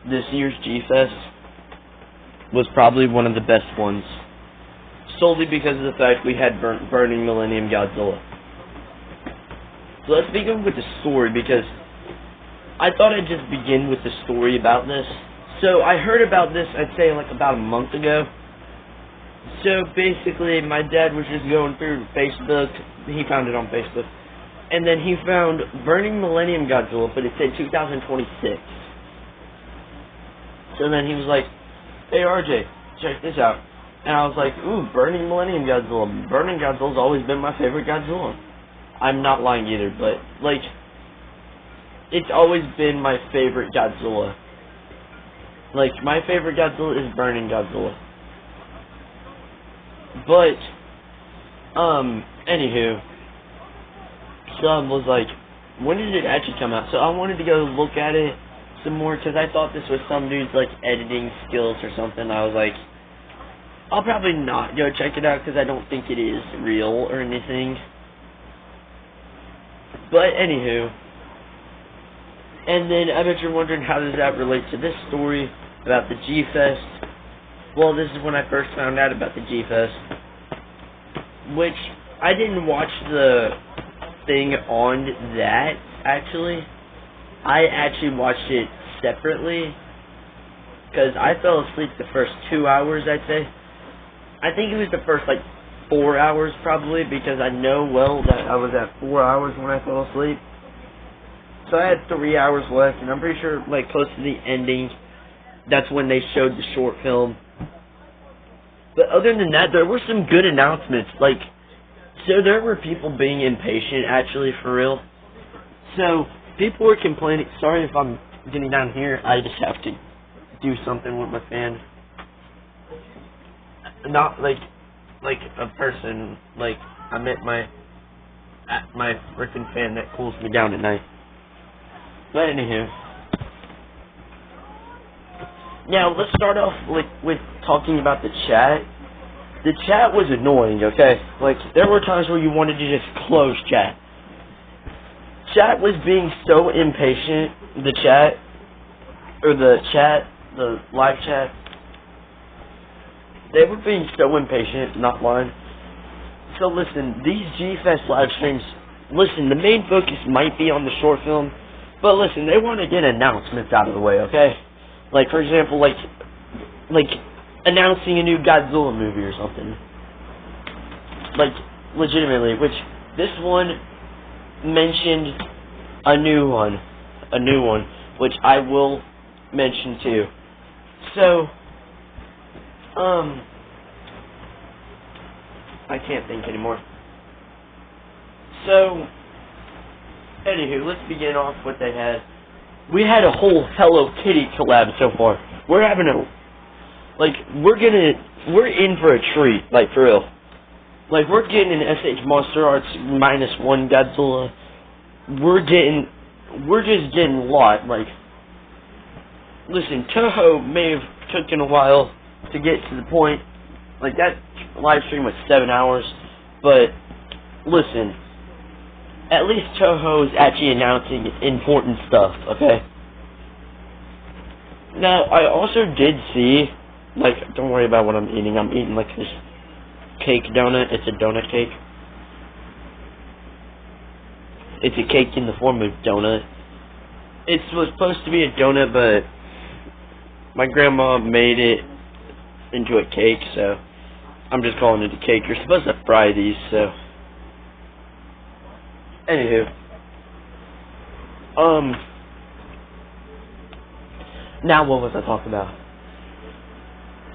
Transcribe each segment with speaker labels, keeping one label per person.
Speaker 1: this year's G-Fest was probably one of the best ones, solely because of the fact we had Burning Millennium Godzilla. So let's begin with the story, because I thought I'd just begin with the story about this. So I heard about this, I'd say, like about a month ago. So basically, my dad was just going through Facebook. He found it on Facebook. And then he found Burning Millennium Godzilla, but it said 2026. So then he was like, "Hey RJ, check this out." And I was like, "Ooh, Burning Millennium Godzilla. Burning Godzilla's always been my favorite Godzilla." I'm not lying either, but, like, it's always been my favorite Godzilla. Like, my favorite Godzilla is Burning Godzilla. But, anywho, Sub was like, when did it actually come out? So I wanted to go look at it some more, because I thought this was some dude's, like, editing skills or something. I was like, I'll probably not go check it out, because I don't think it is real or anything. But, anywho, and then I bet you're wondering, how does that relate to this story about the G-Fest? Well, this is when I first found out about the G-Fest, which I didn't watch the thing on that, actually. I actually watched it separately, because I fell asleep the first 2 hours, I'd say. I think it was the first, like, 4 hours, probably, because I know well that I was at 4 hours when I fell asleep. So I had 3 hours left, and I'm pretty sure, like, close to the ending, that's when they showed the short film. But other than that, there were some good announcements, like, so there were people being impatient, actually, for real. So, people were complaining. Sorry if I'm getting down here, I just have to do something with my fan. Not, like a person, like, I meant my freaking fan that cools me down at night. But anywho, now let's start off with talking about the chat. The chat was annoying, okay? Like, there were times where you wanted to just close chat. Chat was being so impatient, the live chat. They were being so impatient, not lying. So listen, these G-Fest live streams, listen, the main focus might be on the short film, but listen, they want to get announcements out of the way, okay? Like, for example, like announcing a new Godzilla movie or something. Like, legitimately, which this one mentioned a new one, which I will mention too. So, I can't think anymore. So, anywho, let's begin off what they had. We had a whole Hello Kitty collab so far. We're having a, like, we're in for a treat, like, for real. Like, we're getting an SH Monster Arts -1 Godzilla. We're just getting a lot, like, listen, Toho may have taken a while to get to the point. Like, that live stream was 7 hours, but listen, at least Toho is actually announcing important stuff, okay? Now, I also did see, like, don't worry about what I'm eating. I'm eating, like, this cake donut. It's a donut cake. It's a cake in the form of donut. It was supposed to be a donut, but my grandma made it into a cake, so I'm just calling it a cake. You're supposed to fry these, so. Anywho. Now what was I talking about?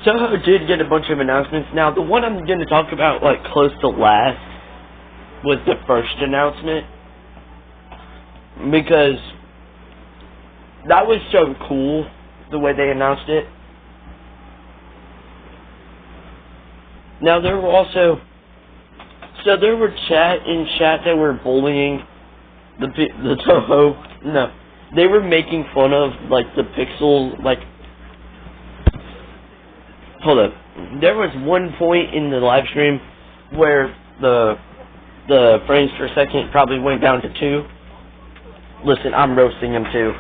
Speaker 1: Toho did get a bunch of announcements. Now, the one I'm going to talk about, like, close to last was the first announcement. Because that was so cool, the way they announced it. Now, there were also, so there were chat that were bullying the Toho. No, they were making fun of, like, the pixel, like, hold up. There was one point in the live stream where the frames per second probably went down to 2. Listen, I'm roasting him too.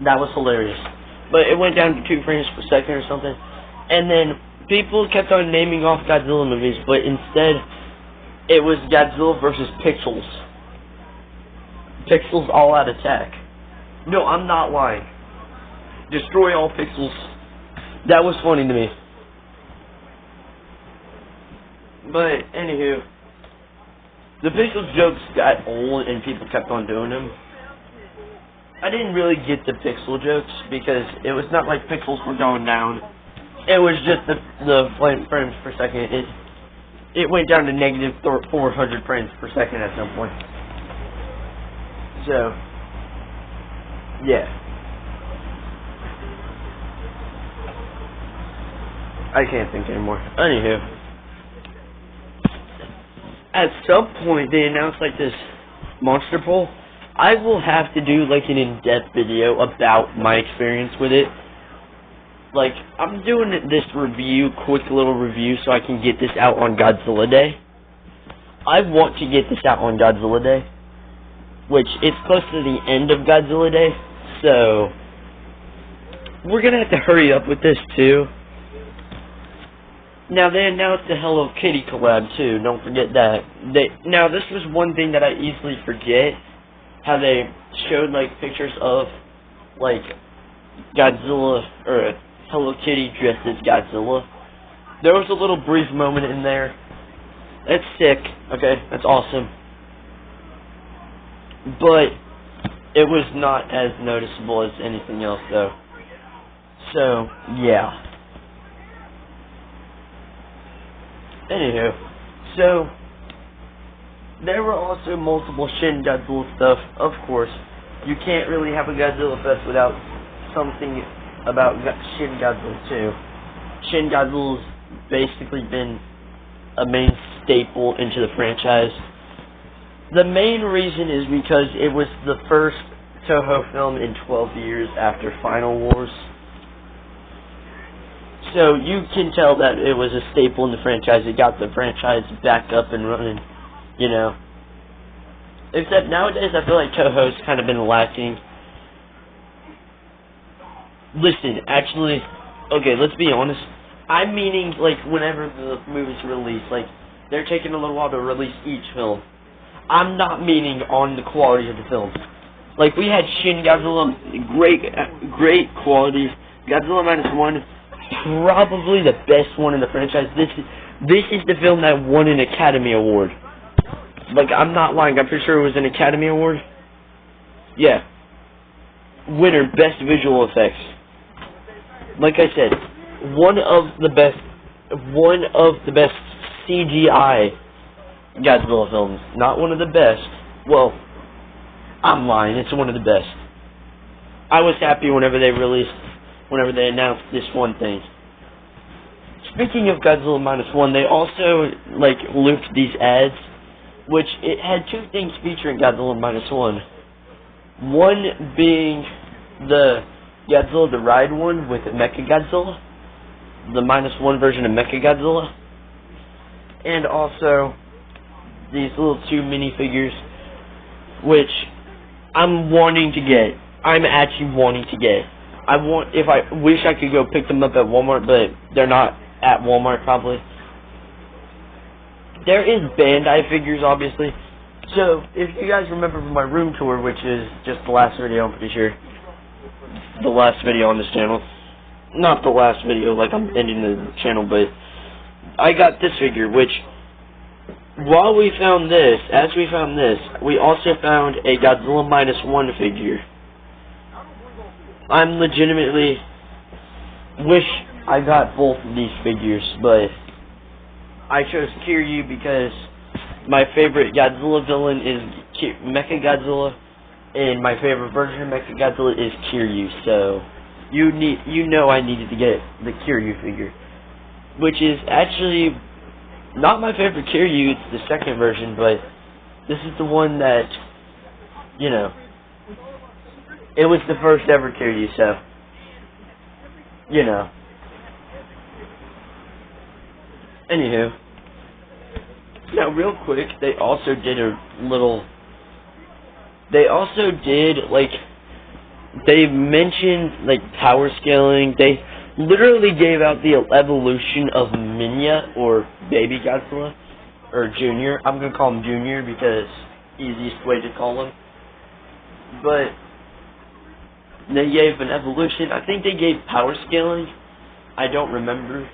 Speaker 1: That was hilarious. but it went down to 2 frames per second or something. And then people kept on naming off Godzilla movies, but instead it was Godzilla versus Pixels. Pixels All Out Attack. No, I'm not lying. Destroy all pixels. That was funny to me. But anywho, the Pixels jokes got old and people kept on doing them. I didn't really get the pixel jokes because it was not like pixels were going down. It was just the frames per second. It went down to negative 400 frames per second at some point. So, yeah. I can't think anymore. Anywho. At some point, they announced, like, this monster poll. I will have to do, like, an in-depth video about my experience with it. Like, I'm doing this review, quick little review, so I can get this out on Godzilla Day. I want to get this out on Godzilla Day, which it's close to the end of Godzilla Day, so we're gonna have to hurry up with this, too. Now, they announced the Hello Kitty collab, too. Don't forget that. Now, this was one thing that I easily forget. How they showed, like, pictures of, like, Godzilla, or Hello Kitty dressed as Godzilla. There was a little brief moment in there. That's sick. Okay, that's awesome. But it was not as noticeable as anything else, though. So, yeah. Anywho, so there were also multiple Shin Godzilla stuff. Of course, you can't really have a Godzilla Fest without something about Shin Godzilla 2. Shin Godzilla's basically been a main staple into the franchise. The main reason is because it was the first Toho film in 12 years after Final Wars. So you can tell that it was a staple in the franchise. It got the franchise back up and running, you know. Except nowadays I feel like Toho's kind of been lacking. Listen, actually, okay, let's be honest. I'm meaning, like, whenever the movie's released, like, they're taking a little while to release each film. I'm not meaning on the quality of the film. Like, we had Shin Godzilla, great quality. Godzilla -1, probably the best one in the franchise. This is the film that won an Academy Award. Like, I'm not lying. I'm pretty sure it was an Academy Award. Yeah. Winner, Best Visual Effects. Like I said, one of the best CGI Godzilla films. Not one of the best. Well, I'm lying. It's one of the best. I was happy whenever they announced this one thing. Speaking of Godzilla -1, they also, like, looped these ads, which it had 2 things featuring Godzilla -1. One being the Godzilla the Ride one with Mechagodzilla, the -1 version of Mechagodzilla, and also these little 2 minifigures, which I'm wanting to get. I'm actually wanting to get. I wish I could go pick them up at Walmart, but they're not at Walmart probably. There is Bandai figures, obviously. So, if you guys remember from my room tour, which is just the last video, I'm pretty sure. The last video on this channel. Not the last video, like I'm ending the channel, but I got this figure, which, while we found this, we also found a Godzilla -1 figure. I'm legitimately wish I got both of these figures, but I chose Kiryu because my favorite Godzilla villain is Mechagodzilla, and my favorite version of Mechagodzilla is Kiryu. So you know I needed to get the Kiryu figure, which is actually not my favorite Kiryu. It's the second version, but this is the one that, you know, it was the first ever Kiryu, so, you know. Anywho, now real quick, they also did like, They mentioned, like, power scaling. They literally gave out the evolution of Minya, or Baby Godzilla, or Junior. I'm gonna call him Junior because easiest way to call him. But they gave an evolution. I think they gave power scaling. I don't remember.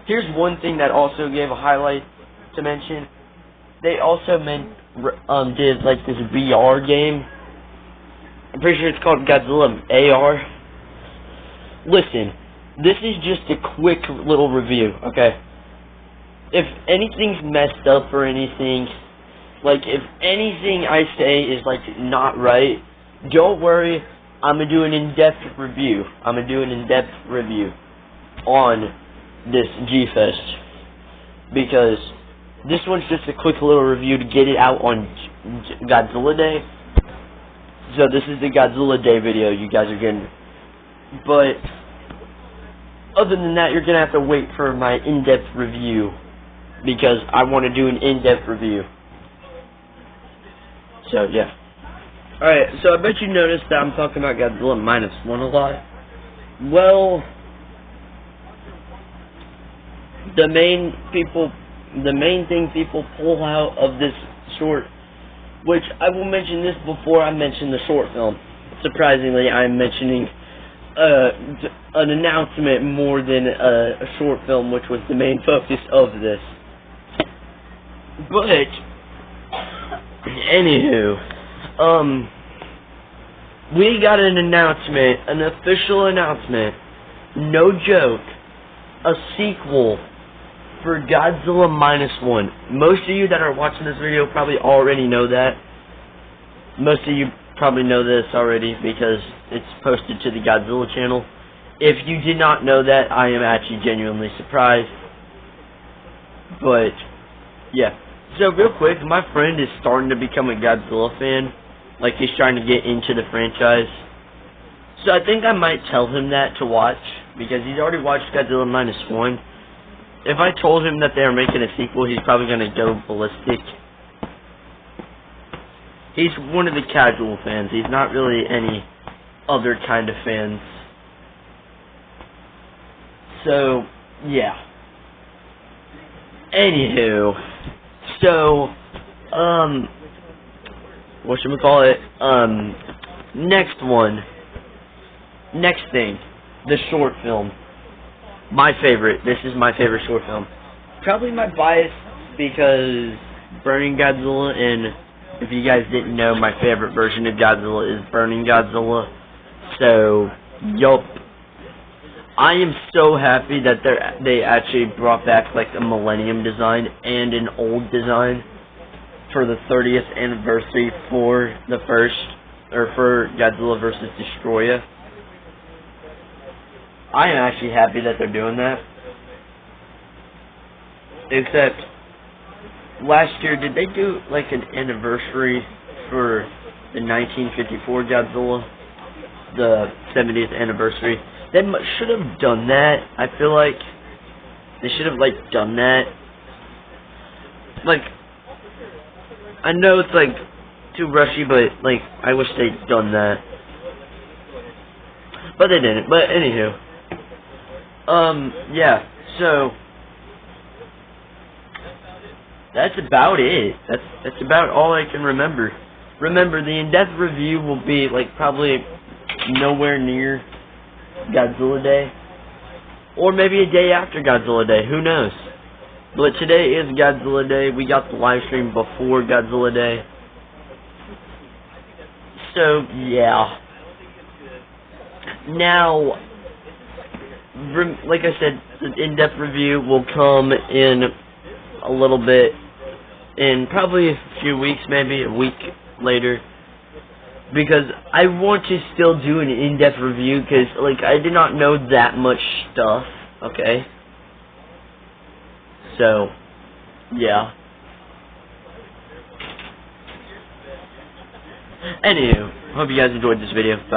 Speaker 1: Here's one thing that also gave a highlight to mention. They also did like this VR game. I'm pretty sure it's called Godzilla AR. Listen, this is just a quick little review, okay? If anything's messed up or anything, like if anything I say is like not right, don't worry, I'm gonna do an in-depth review. On this G-Fest, because this one's just a quick little review to get it out on Godzilla Day. So this is the Godzilla Day video you guys are getting. But other than that, you're gonna have to wait for my in-depth review, because I want to do an in-depth review. So yeah. Alright, so I bet you noticed that I'm talking about Godzilla -1 a lot. Well, the main thing people pull out of this short, which I will mention this before I mention the short film. Surprisingly, I'm mentioning an announcement more than a short film, which was the main focus of this. But anywho, we got an announcement, an official announcement, no joke, a sequel for Godzilla -1. Most of you that are watching this video probably already know that. Most of you probably know this already because it's posted to the Godzilla channel. If you did not know that, I am actually genuinely surprised. But yeah. So real quick, my friend is starting to become a Godzilla fan. Like, he's trying to get into the franchise. So I think I might tell him that to watch, because he's already watched Godzilla -1. If I told him that they are making a sequel, he's probably going to go ballistic. He's one of the casual fans. He's not really any other kind of fans. So, yeah. Anywho. So, whatchamacallit, next thing, the short film. My favorite. This is my favorite short film. Probably my bias, because Burning Godzilla, and if you guys didn't know, my favorite version of Godzilla is Burning Godzilla. So, yup. I am so happy that they actually brought back like a Millennium design and an old design for the 30th anniversary for the for Godzilla vs. Destroyer. I am actually happy that they're doing that. Except, last year, did they do like an anniversary for the 1954 Godzilla? The 70th anniversary? They should have done that. I feel like they should have, like, done that. Like, I know it's, like, too rushy, but, like, I wish they'd done that. But they didn't. But, anywho. Yeah, so that's about it. That's about all I can remember. Remember, the in-depth review will be, like, probably nowhere near Godzilla Day. Or maybe a day after Godzilla Day, who knows. But today is Godzilla Day. We got the live stream before Godzilla Day. So, yeah. Now, like I said, the in-depth review will come in a little bit, in probably a few weeks, maybe a week later, because I want to still do an in-depth review, because, like, I did not know that much stuff, okay? So, yeah. Anywho, hope you guys enjoyed this video.